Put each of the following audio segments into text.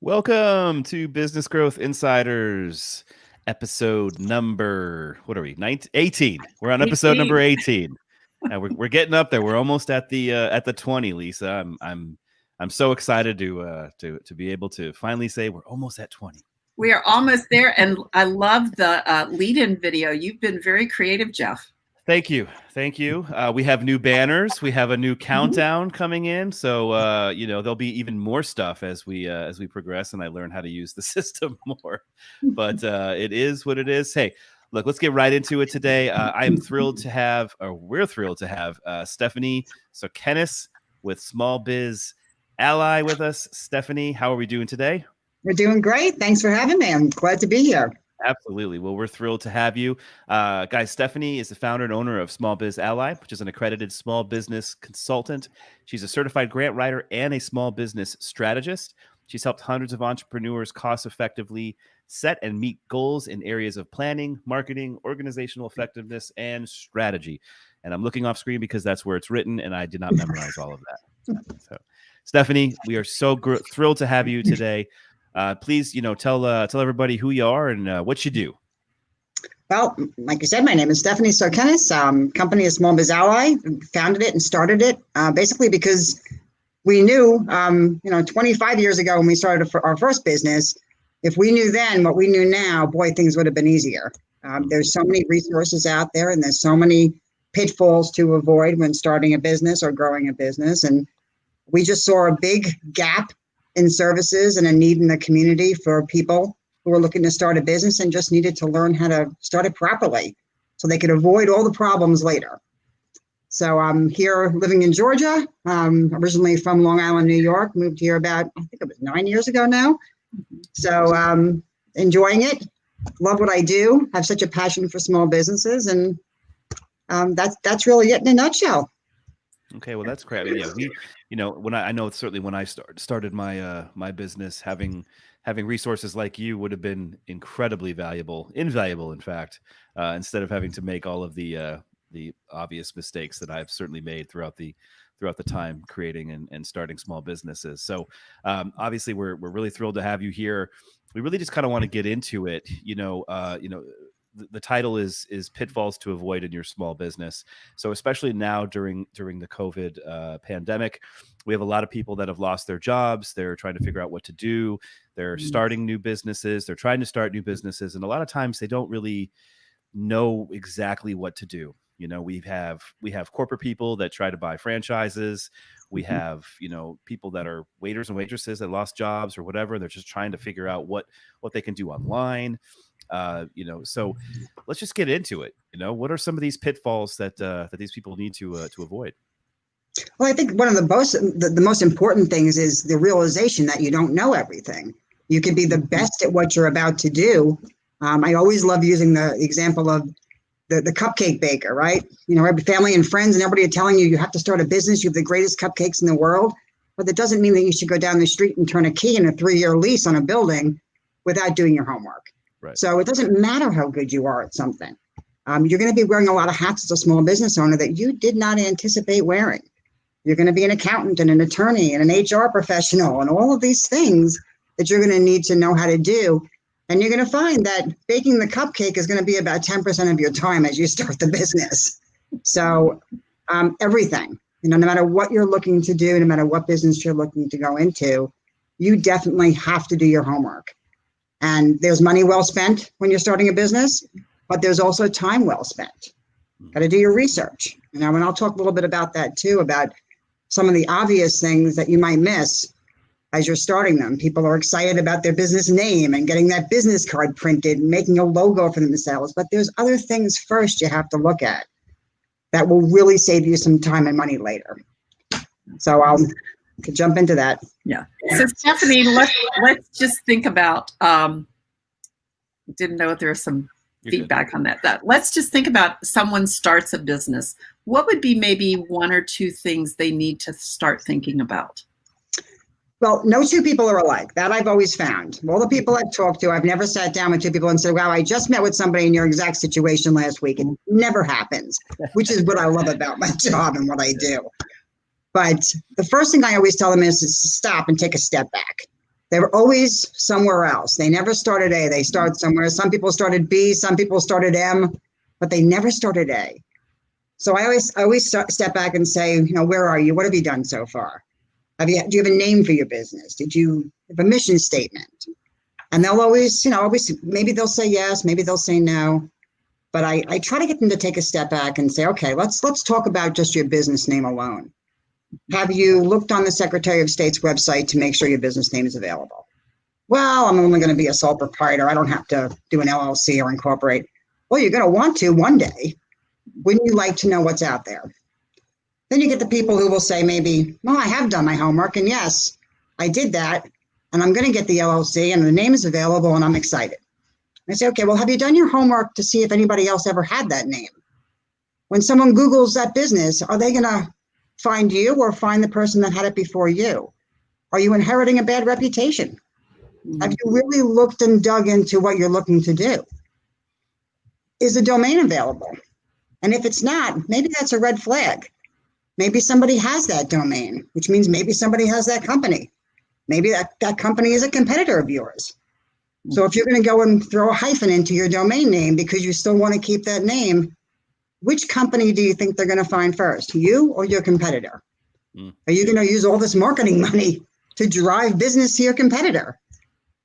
Welcome to Business Growth Insiders, episode number, what are we, 18. We're on episode number 18. And we're getting up there. We're almost at the 20, Lisa. I'm so excited to be able to finally say we're almost at 20. We are almost there, and I love the lead-in video. You've been very creative, Jeff. Thank you. We have new banners. We have a new countdown coming in. So, there'll be even more stuff as we progress and I learn how to use the system more. But it is what it is. Hey, look, let's get right into it today. we're thrilled to have Stephanie Sokenis with Small Biz Ally with us. Stephanie, how are we doing today? We're doing great. Thanks for having me. I'm glad to be here. Absolutely. Well, we're thrilled to have you. Guys, Stephanie is the founder and owner of Small Biz Ally, which is an accredited small business consultant. She's a certified grant writer and a small business strategist. She's helped hundreds of entrepreneurs cost effectively set and meet goals in areas of planning, marketing, organizational effectiveness, and strategy. And I'm looking off screen because that's where it's written, and I did not memorize all of that. So, Stephanie, we are so thrilled to have you today. Please, tell everybody who you are and what you do. Well, like you said, my name is Stephanie Sokenis. Company is Small Biz Ally. Founded it and started it basically because we knew, 25 years ago when we started our first business, if we knew then what we knew now, boy, things would have been easier. There's so many resources out there, and there's so many pitfalls to avoid when starting a business or growing a business. And we just saw a big gap in services and a need in the community for people who were looking to start a business and just needed to learn how to start it properly so they could avoid all the problems later. So I'm here living in Georgia, originally from Long Island, New York, moved here about, I think it was 9 years ago now. So enjoying it, love what I do, have such a passion for small businesses, and that's really it in a nutshell. Okay, well, that's great. When I started my business, having resources like you would have been invaluable, in fact, instead of having to make all of the obvious mistakes that I've certainly made throughout the time creating and starting small businesses. So obviously we're really thrilled to have you here. We really just kind of want to get into it. The title is Pitfalls to Avoid in Your Small Business. So especially now during the COVID pandemic, we have a lot of people that have lost their jobs. They're trying to figure out what to do. They're starting new businesses. They're trying to start new businesses. And a lot of times they don't really know exactly what to do. We have corporate people that try to buy franchises. We have, people that are waiters and waitresses that lost jobs or whatever. They're just trying to figure out what they can do online. So let's just get into it. What are some of these pitfalls that these people need to avoid? Well, I think one of the most important things is the realization that you don't know everything. You can be the best at what you're about to do. I always love using the example of the cupcake baker, right? Every family and friends and everybody are telling you have to start a business. You have the greatest cupcakes in the world, but that doesn't mean that you should go down the street and turn a key in a 3-year lease on a building without doing your homework. Right. So it doesn't matter how good you are at something. You're going to be wearing a lot of hats as a small business owner that you did not anticipate wearing. You're going to be an accountant and an attorney and an HR professional and all of these things that you're going to need to know how to do. And you're going to find that baking the cupcake is going to be about 10% of your time as you start the business. So everything, no matter what you're looking to do, no matter what business you're looking to go into, you definitely have to do your homework. And there's money well spent when you're starting a business, but there's also time well spent. Got to do your research. And I'll talk a little bit about that too, about some of the obvious things that you might miss as you're starting them. People are excited about their business name and getting that business card printed and making a logo for themselves. But there's other things first you have to look at that will really save you some time and money later. So I'll jump into that. Yeah. So Stephanie, let's just think about, didn't know if there was some feedback on that. Let's just think about someone starts a business. What would be maybe 1 or 2 things they need to start thinking about? Well, no two people are alike. That I've always found. All the people I've talked to, I've never sat down with 2 people and said, wow, I just met with somebody in your exact situation last week. It never happens, which is what I love about my job and what I do. But the first thing I always tell them is to stop and take a step back. They were always somewhere else. They never started A. They started somewhere. Some people started B, some people started M, but they never started A. So I always step back and say, you know, where are you? What have you done so far? Do you have a name for your business? Did you have a mission statement? And they'll always, you know, maybe they'll say yes, maybe they'll say no. But I try to get them to take a step back and say, okay, let's talk about just your business name alone. Have you looked on the Secretary of State's website to make sure your business name is available? Well, I'm only going to be a sole proprietor. I don't have to do an LLC or incorporate. Well, you're going to want to one day. Wouldn't you like to know what's out there? Then you get the people who will say maybe, well, I have done my homework, and yes, I did that, and I'm going to get the LLC, and the name is available, and I'm excited. I say, okay, well, have you done your homework to see if anybody else ever had that name? When someone Googles that business, are they going to find you or find the person that had it before you? Are you inheriting a bad reputation? Have you really looked and dug into what you're looking to do? Is the domain available? And if it's not, maybe that's a red flag. Maybe somebody has that domain, which means maybe somebody has that company. Maybe that company is a competitor of yours. So if you're going to go and throw a hyphen into your domain name because you still want to keep that name, which company do you think they're going to find first, you or your competitor? Are you going to use all this marketing money to drive business to your competitor?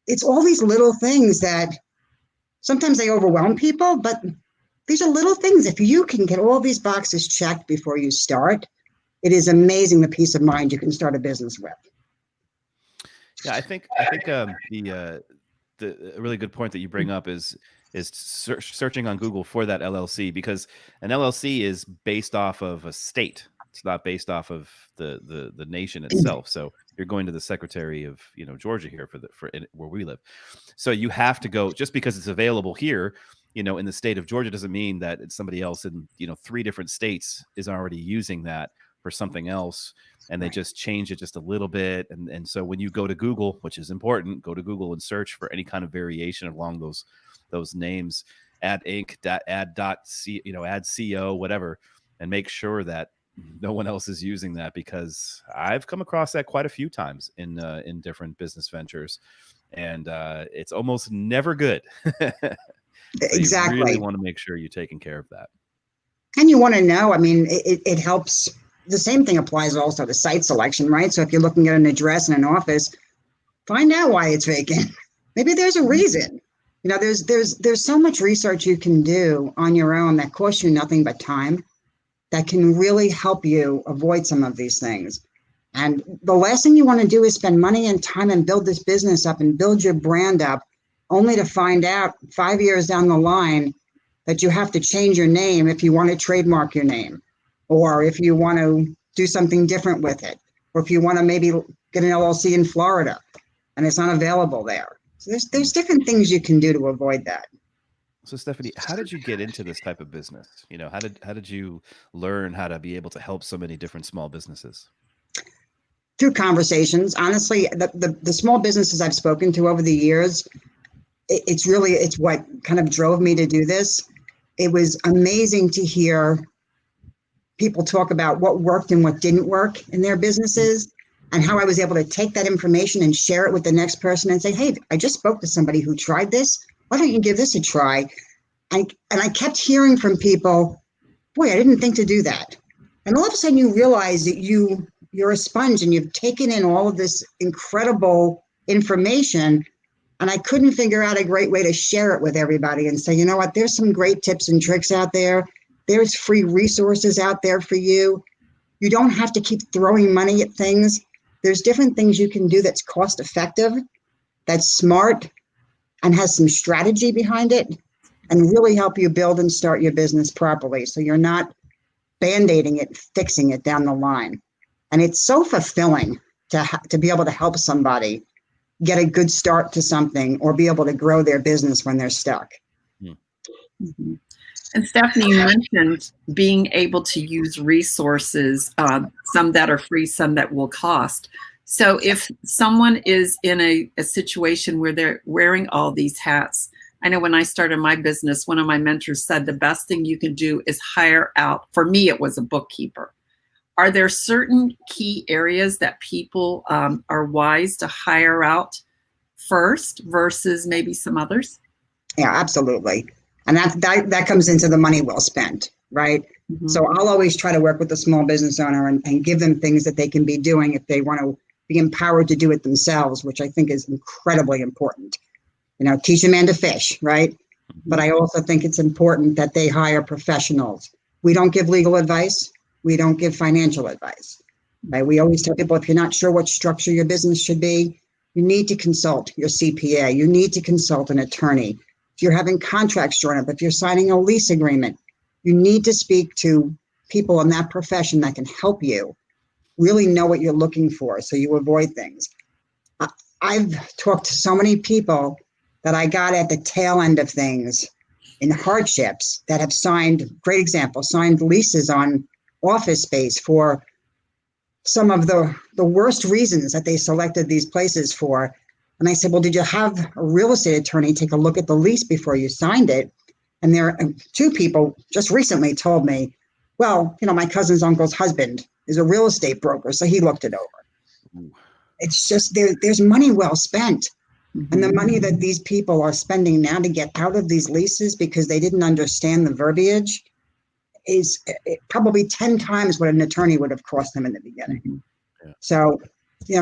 It's all these little things that sometimes they overwhelm people, but these are little things. If you can get all these boxes checked before you start, it is amazing the peace of mind you can start a business with. Yeah, I think the really good point that you bring up is searching on Google for that LLC, because an LLC is based off of a state. It's not based off of the nation itself. So you're going to the Secretary of, you know, Georgia here for where we live. So you have to go, just because it's available here, you know, in the state of Georgia, doesn't mean that it's somebody else in, you know, 3 different states is already using that for something else, and they just change it just a little bit. And so when you go to Google, which is important, go to Google and search for any kind of variation along those names, add Inc., add .c, you know, add CO, whatever, and make sure that no one else is using that, because I've come across that quite a few times in different business ventures, and it's almost never good. So exactly. You really want to make sure you're taking care of that. And you want to know, I mean, it helps. The same thing applies also to site selection, right? So if you're looking at an address in an office, find out why it's vacant. Maybe there's a reason. You know, there's so much research you can do on your own that costs you nothing but time, that can really help you avoid some of these things. And the last thing you want to do is spend money and time and build this business up and build your brand up, only to find out 5 years down the line that you have to change your name if you want to trademark your name, or if you want to do something different with it, or if you want to maybe get an LLC in Florida and it's not available there. So there's different things you can do to avoid that. So Stephanie, how did you get into this type of business? You know, how did you learn how to be able to help so many different small businesses? Through conversations. Honestly, the small businesses I've spoken to over the years, it's what kind of drove me to do this. It was amazing to hear people talk about what worked and what didn't work in their businesses, and how I was able to take that information and share it with the next person and say, hey, I just spoke to somebody who tried this. Why don't you give this a try? And I kept hearing from people, boy, I didn't think to do that. And all of a sudden you realize that you're a sponge and you've taken in all of this incredible information. And I couldn't figure out a great way to share it with everybody and say, you know what, there's some great tips and tricks out there. There's free resources out there for you. You don't have to keep throwing money at things. There's different things you can do that's cost effective, that's smart, and has some strategy behind it, and really help you build and start your business properly. So you're not band-aiding it, fixing it down the line. And it's so fulfilling to be able to help somebody get a good start to something, or be able to grow their business when they're stuck. Mm-hmm. And Stephanie, you mentioned being able to use resources, some that are free, some that will cost. So if someone is in a situation where they're wearing all these hats, I know when I started my business, one of my mentors said the best thing you can do is hire out. For me, it was a bookkeeper. Are there certain key areas that people are wise to hire out first versus maybe some others? Yeah, absolutely. And that comes into the money well spent, right? Mm-hmm. So I'll always try to work with the small business owner and give them things that they can be doing if they want to be empowered to do it themselves, which I think is incredibly important. Teach a man to fish, right? But I also think it's important that they hire professionals. We don't give legal advice. We don't give financial advice. Right? We always tell people, if you're not sure what structure your business should be, you need to consult your CPA. You need to consult an attorney. If you're having contracts drawn up, if you're signing a lease agreement, you need to speak to people in that profession that can help you really know what you're looking for so you avoid things. I've talked to so many people that I got at the tail end of things in hardships that have signed leases on office space for some of the worst reasons that they selected these places for. And I said, well, did you have a real estate attorney take a look at the lease before you signed it? And there are two people just recently told me, well, my cousin's uncle's husband is a real estate broker, so he looked it over. It's just there's money well spent. Mm-hmm. And the money that these people are spending now to get out of these leases because they didn't understand the verbiage is probably 10 times what an attorney would have cost them in the beginning. Mm-hmm. Yeah. So,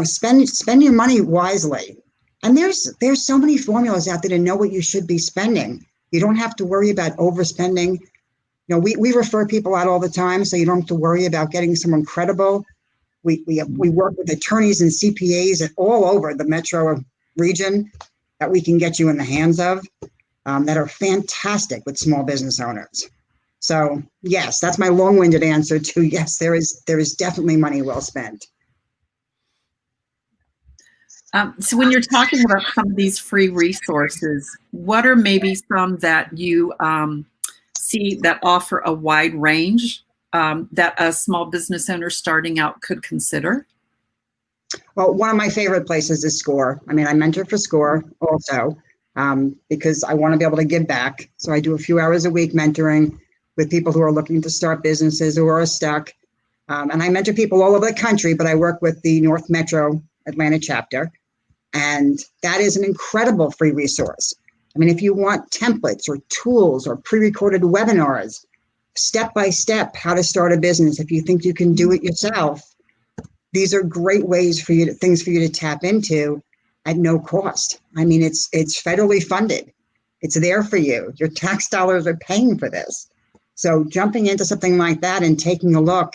spend your money wisely. And there's so many formulas out there to know what you should be spending. You don't have to worry about overspending. We refer people out all the time, so you don't have to worry about getting someone credible. We work with attorneys and CPAs all over the metro region that we can get you in the hands of that are fantastic with small business owners. So yes, that's my long-winded answer to yes, there is definitely money well spent. So when you're talking about some of these free resources, what are maybe some that you see that offer a wide range that a small business owner starting out could consider? Well, one of my favorite places is SCORE. I mentor for SCORE also because I want to be able to give back. So I do a few hours a week mentoring with people who are looking to start businesses who are stuck. And I mentor people all over the country, but I work with the North Metro Atlanta chapter. And that is an incredible free resource. If you want templates or tools or pre-recorded webinars, step-by-step how to start a business, if you think you can do it yourself, these are great ways things for you to tap into at no cost. It's federally funded. It's there for you. Your tax dollars are paying for this. So jumping into something like that and taking a look,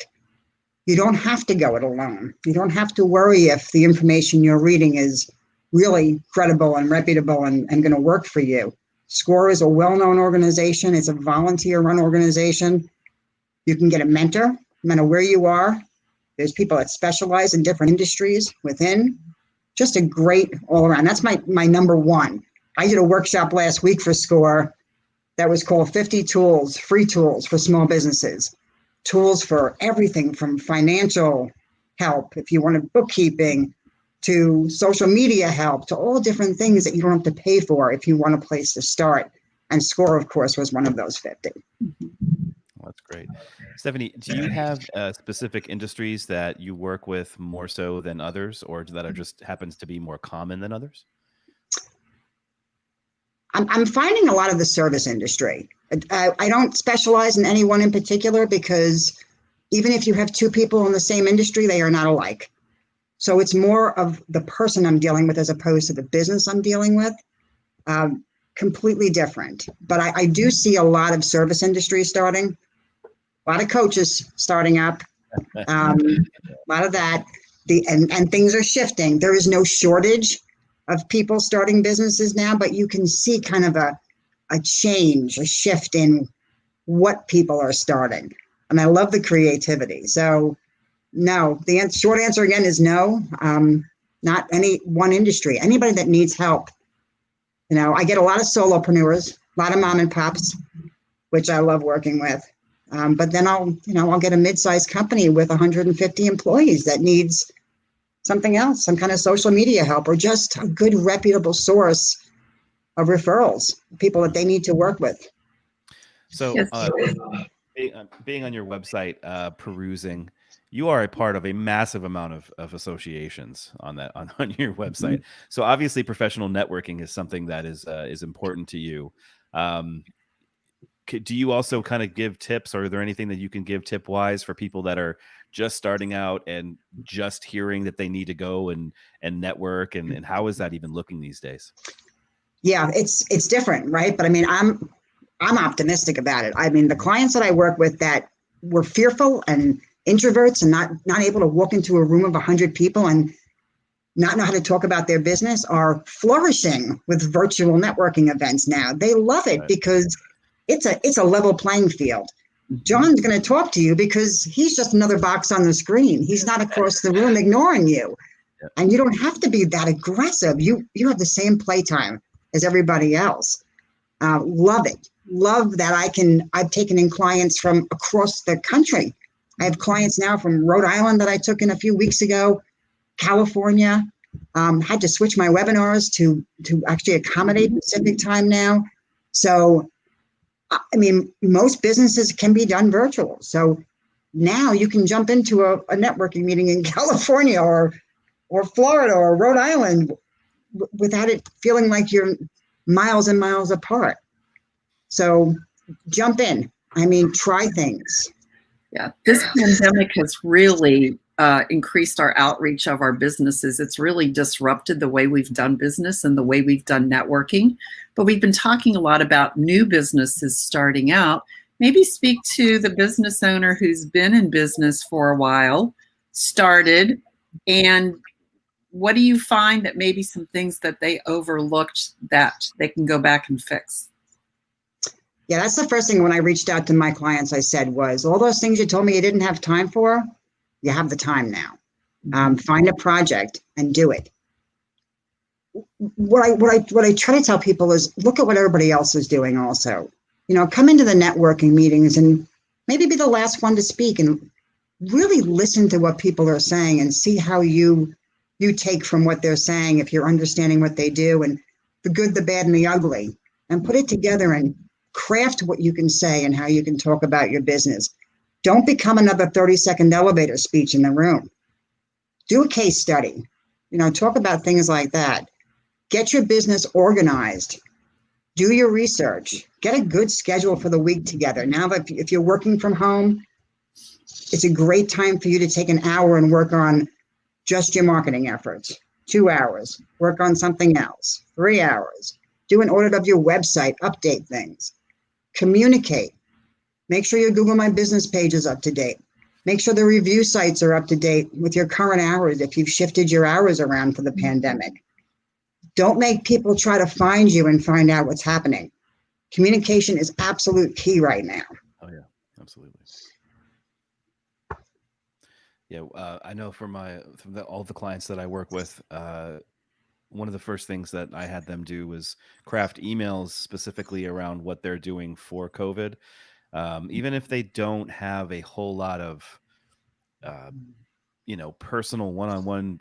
you don't have to go it alone. You don't have to worry if the information you're reading is really credible and reputable and going to work for you. SCORE is a well-known organization. It's a volunteer-run organization. You can get a mentor, no matter where you are. There's people that specialize in different industries within. Just a great all-around. That's my number one. I did a workshop last week for SCORE that was called 50 Tools, Free Tools for Small Businesses. Tools for everything from financial help, if you wanted bookkeeping, to social media help, to all different things that you don't have to pay for if you want a place to start. And SCORE, of course, was one of those 50. Well, that's great. Stephanie, do you have specific industries that you work with more so than others, or that are just happens to be more common than others? I'm finding a lot of the service industry. I don't specialize in any one in particular because even if you have two people in the same industry, they are not alike. So it's more of the person I'm dealing with as opposed to the business I'm dealing with. Completely different. But I do see a lot of service industry starting, a lot of coaches starting up, a lot of that. And things are shifting. There is no shortage of people starting businesses now, but you can see kind of a change, a shift in what people are starting. And I love the creativity. So no, the short answer again is no, not any one industry. Anybody that needs help. I get a lot of solopreneurs, a lot of mom and pops, which I love working with. But then I'll get a mid-sized company with 150 employees that needs something else, some kind of social media help, or just a good reputable source of referrals, people that they need to work with. So being on your website, perusing, you are a part of a massive amount of associations on that on your website. So obviously, professional networking is something that is important to you. Um, do you also kind of give tips, or are there anything that you can give tip wise for people that are just starting out and just hearing that they need to go and network, and how is that even looking these days? Yeah, it's different, right? But I mean, I'm optimistic about it. I mean, the clients that I work with that were fearful and introverts and not able to walk into a room of 100 people and not know how to talk about their business are flourishing with virtual networking events now. They love it because it's a level playing field. John's going to talk to you because he's just another box on the screen. He's not across the room ignoring you. And you don't have to be that aggressive. You have the same playtime as everybody else. Love it. Love that I've taken in clients from across the country. I have clients now from Rhode Island that I took in a few weeks ago, California. Had to switch my webinars to actually accommodate Pacific time now. So, I mean, most businesses can be done virtual. So now you can jump into a networking meeting in California or Florida or Rhode Island without it feeling like you're miles and miles apart. So jump in. I mean, try things. Yeah, this pandemic has really increased our outreach of our businesses. It's really disrupted the way we've done business and the way we've done networking. But we've been talking a lot about new businesses starting out. Maybe speak to the business owner who's been in business for a while, started, and what do you find that maybe some things that they overlooked that they can go back and fix? Yeah, that's the first thing when I reached out to my clients, I said was, all those things you told me you didn't have time for, you have the time now. Find a project and do it. What I try to tell people is look at what everybody else is doing also. You know, come into the networking meetings and maybe be the last one to speak and really listen to what people are saying and see how you take from what they're saying, if you're understanding what they do, and the good, the bad, and the ugly, and put it together and craft what you can say and how you can talk about your business. Don't become another 30-second elevator speech in the room. Do a case study. You know, talk about things like that. Get your business organized. Do your research. Get a good schedule for the week together. Now, if you're working from home, it's a great time for you to take an hour and work on just your marketing efforts. 2 hours. Work on something else. 3 hours. Do an audit of your website. Update things. Communicate. Make sure your Google My Business page is up to date. Make sure the review sites are up to date with your current hours if you've shifted your hours around for the pandemic. Don't make people try to find you and find out what's happening. Communication is absolute key right now. Oh yeah, absolutely. Yeah, I know from all the clients that I work with, one of the first things that I had them do was craft emails specifically around what they're doing for COVID. Even if they don't have a whole lot of, personal one-on-one,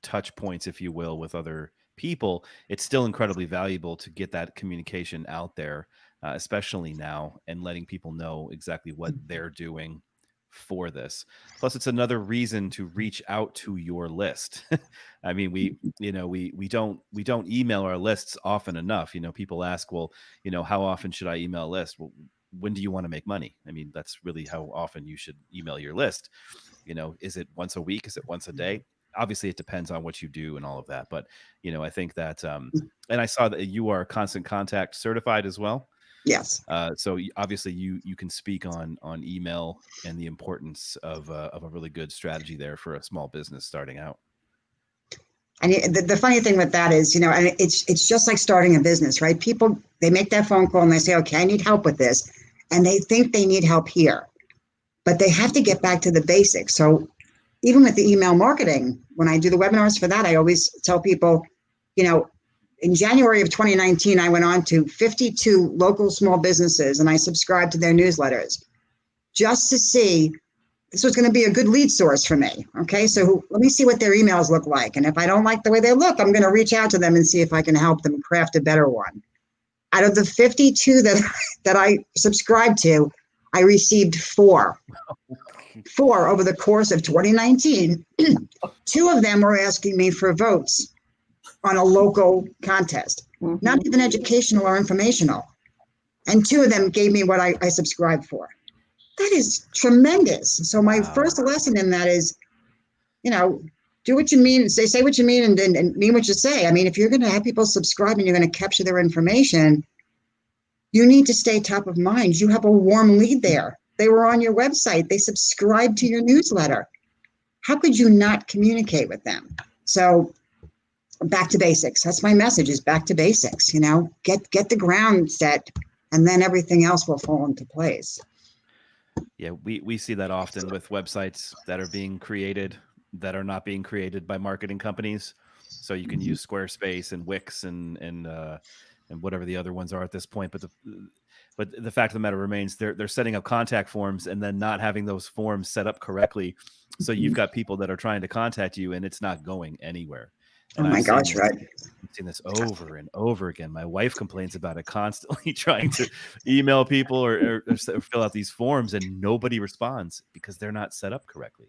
touch points, if you will, with other people, it's still incredibly valuable to get that communication out there, especially now, and letting people know exactly what they're doing for this. Plus, it's another reason to reach out to your list. I mean, we don't email our lists often enough. People ask, well, how often should I email a list? Well, when do you want to make money? I mean, that's really how often you should email your list. Is it once a week? Is it once a day? Obviously it depends on what you do and all of that. But, I think that, and I saw that you are Constant Contact certified as well. Yes. So obviously you can speak on email and the importance of a really good strategy there for a small business starting out. And the funny thing with that is, and it's just like starting a business, right? People, they make that phone call and they say, okay, I need help with this. And they think they need help here, but they have to get back to the basics. So even with the email marketing, when I do the webinars for that, I always tell people, in January of 2019, I went on to 52 local small businesses and I subscribed to their newsletters just to see this was going to be a good lead source for me. Okay, so let me see what their emails look like. And if I don't like the way they look, I'm going to reach out to them and see if I can help them craft a better one. Out of the 52 that I subscribed to, I received 4. 4 over the course of 2019. 2 of them were asking me for votes on a local contest, not even educational or informational. And 2 of them gave me what I subscribed for. That is tremendous. So my first lesson in that is, do what you mean, say what you mean, and mean what you say. I mean, if you're going to have people subscribe and you're going to capture their information, you need to stay top of mind. You have a warm lead there. They were on your website. They subscribed to your newsletter. How could you not communicate with them? So back to basics. That's my message, is back to basics. Get the ground set, and then everything else will fall into place. Yeah, we see that often with websites that are being created that are not being created by marketing companies. So you can use Squarespace and Wix and whatever the other ones are at this point. But the fact of the matter remains, they're setting up contact forms and then not having those forms set up correctly. So you've got people that are trying to contact you and it's not going anywhere. And oh my gosh, right. I've seen this over and over again. My wife complains about it constantly, trying to email people or fill out these forms, and nobody responds because they're not set up correctly.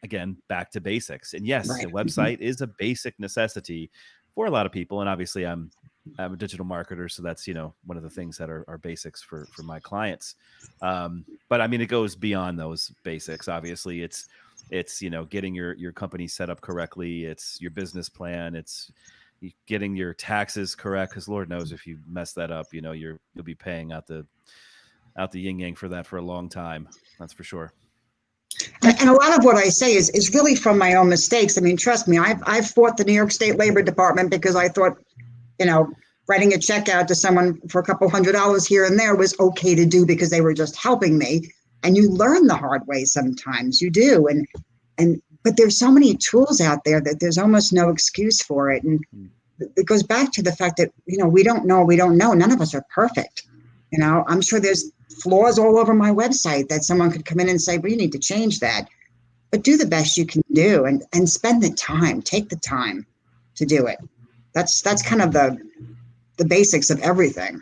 Again, back to basics. And yes, the website is a basic necessity for a lot of people. And obviously I'm a digital marketer, so that's, one of the things that are basics for my clients. But I mean, it goes beyond those basics. Obviously it's getting your company set up correctly. It's your business plan. It's getting your taxes correct, because Lord knows if you mess that up, you'll be paying out the yin yang for that for a long time. That's for sure. And a lot of what I say is really from my own mistakes. I mean, trust me, I've fought the New York State Labor Department because I thought, writing a check out to someone for a couple $100 here and there was okay to do because they were just helping me. And you learn the hard way sometimes, you do. But there's so many tools out there that there's almost no excuse for it. And it goes back to the fact that, we don't know. None of us are perfect. I'm sure there's flaws all over my website that someone could come in and say, well, you need to change that. But do the best you can do and spend the time, take the time to do it. That's kind of the basics of everything.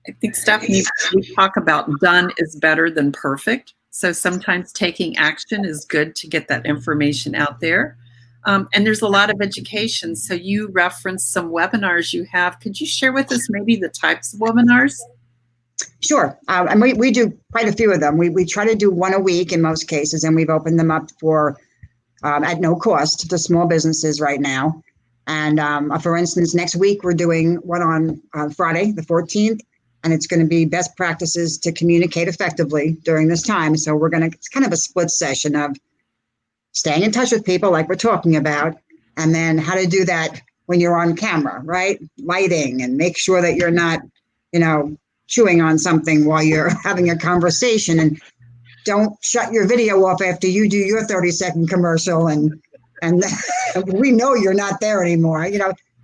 I think, Stephanie, we talk about done is better than perfect. So sometimes taking action is good to get that information out there. And there's a lot of education. So you referenced some webinars you have. Could you share with us maybe the types of webinars? Sure. And we do quite a few of them. We try to do one a week in most cases, and we've opened them up for at no cost to small businesses right now. And for instance, next week we're doing one on Friday, the 14th, and it's going to be best practices to communicate effectively during this time. So it's kind of a split session of staying in touch with people like we're talking about, and then how to do that when you're on camera, right? Lighting, and make sure that you're not, chewing on something while you're having a conversation, and don't shut your video off after you do your 30-second commercial. And we know you're not there anymore.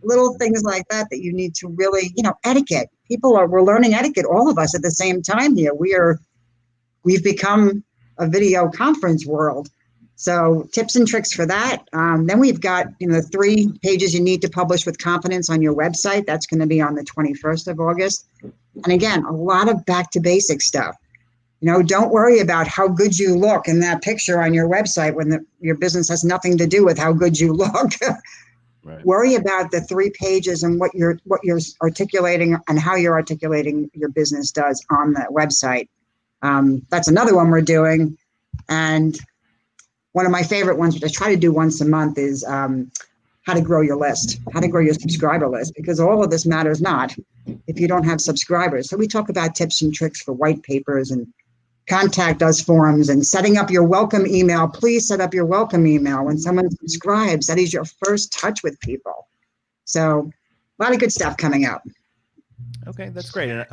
Little things like that you need to really, etiquette. We're learning etiquette, all of us at the same time here. We've become a video conference world. So tips and tricks for that. Then we've got, 3 pages you need to publish with confidence on your website. That's going to be on the 21st of August. And again, a lot of back to basic stuff. Don't worry about how good you look in that picture on your website when your business has nothing to do with how good you look. Right. Worry about the 3 pages and what you're articulating and how you're articulating your business does on the website. That's another one we're doing. And one of my favorite ones, which I try to do once a month, is how to grow your list, how to grow your subscriber list, because all of this matters not if you don't have subscribers. So we talk about tips and tricks for white papers and contact us forums and setting up your welcome email. Please set up your welcome email when someone subscribes. That is your first touch with people. So a lot of good stuff coming up. Okay, that's great. And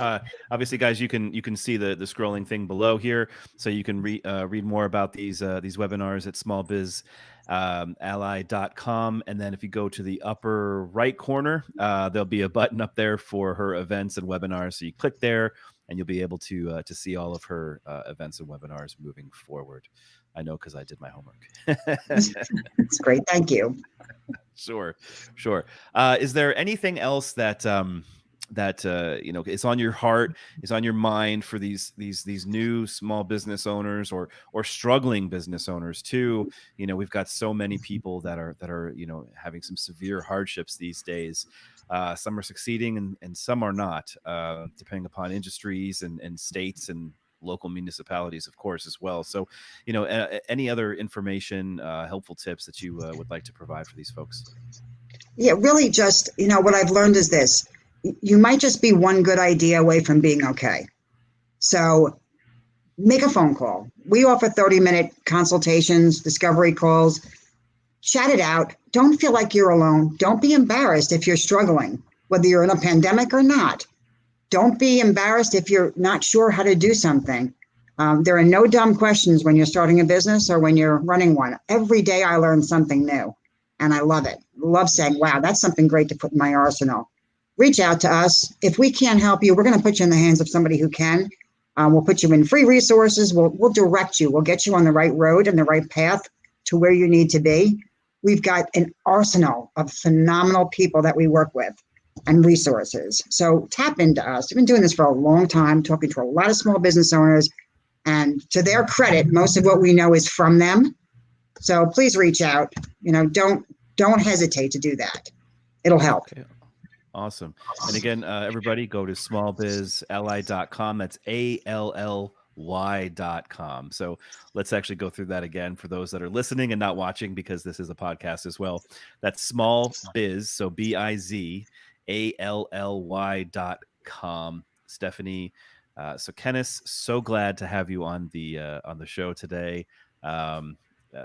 obviously, guys, you can see the scrolling thing below here, so you can read more about these webinars at smallbizally.com. And then if you go to the upper right corner, there'll be a button up there for her events and webinars. So you click there, and you'll be able to see all of her events and webinars moving forward. I know because I did my homework. That's great. Thank you. Sure. Is there anything else that that it's on your heart, it's on your mind for these new small business owners or struggling business owners too. We've got so many people that are having some severe hardships these days. Some are succeeding and some are not, depending upon industries and states and local municipalities, of course, as well. So, any other information, helpful tips that you would like to provide for these folks? Yeah, really just, what I've learned is this. You might just be one good idea away from being okay. So make a phone call. We offer 30-minute consultations, discovery calls. Chat it out. Don't feel like you're alone. Don't be embarrassed if you're struggling, whether you're in a pandemic or not. Don't be embarrassed if you're not sure how to do something. There are no dumb questions when you're starting a business or when you're running one. Every day I learn something new, and I love it. Love saying, wow, that's something great to put in my arsenal. Reach out to us. If we can't help you, we're going to put you in the hands of somebody who can. We'll put you in free resources. We'll direct you. We'll get you on the right road and the right path to where you need to be. We've got an arsenal of phenomenal people that we work with and resources. So tap into us. We've been doing this for a long time, talking to a lot of small business owners. And to their credit, most of what we know is from them. So please reach out. Don't hesitate to do that. It'll help. Okay. Awesome. And again, everybody go to smallbizally.com. That's ALLY.com. So let's actually go through that again for those that are listening and not watching, because this is a podcast as well. That's small biz. So BIZALLY.com. Stephanie Sokenis, so glad to have you on the show today.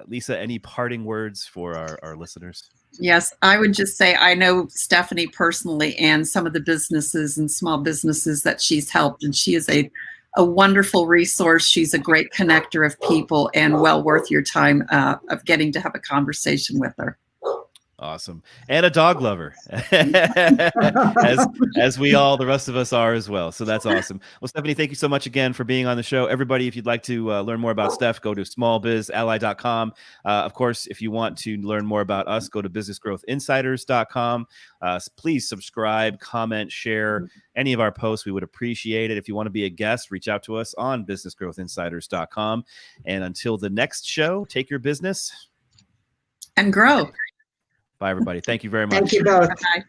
Lisa, any parting words for our listeners? Yes, I would just say I know Stephanie personally and some of the businesses and small businesses that she's helped, and she is a wonderful resource. She's a great connector of people and well worth your time of getting to have a conversation with her. Awesome. And a dog lover, as we all, the rest of us are as well. So that's awesome. Well, Stephanie, thank you so much again for being on the show. Everybody, if you'd like to learn more about Steph, go to smallbizally.com. Of course, if you want to learn more about us, go to businessgrowthinsiders.com. Please subscribe, comment, share any of our posts. We would appreciate it. If you want to be a guest, reach out to us on businessgrowthinsiders.com. And until the next show, take your business and grow. Bye, everybody. Thank you very much. Thank you both. Bye.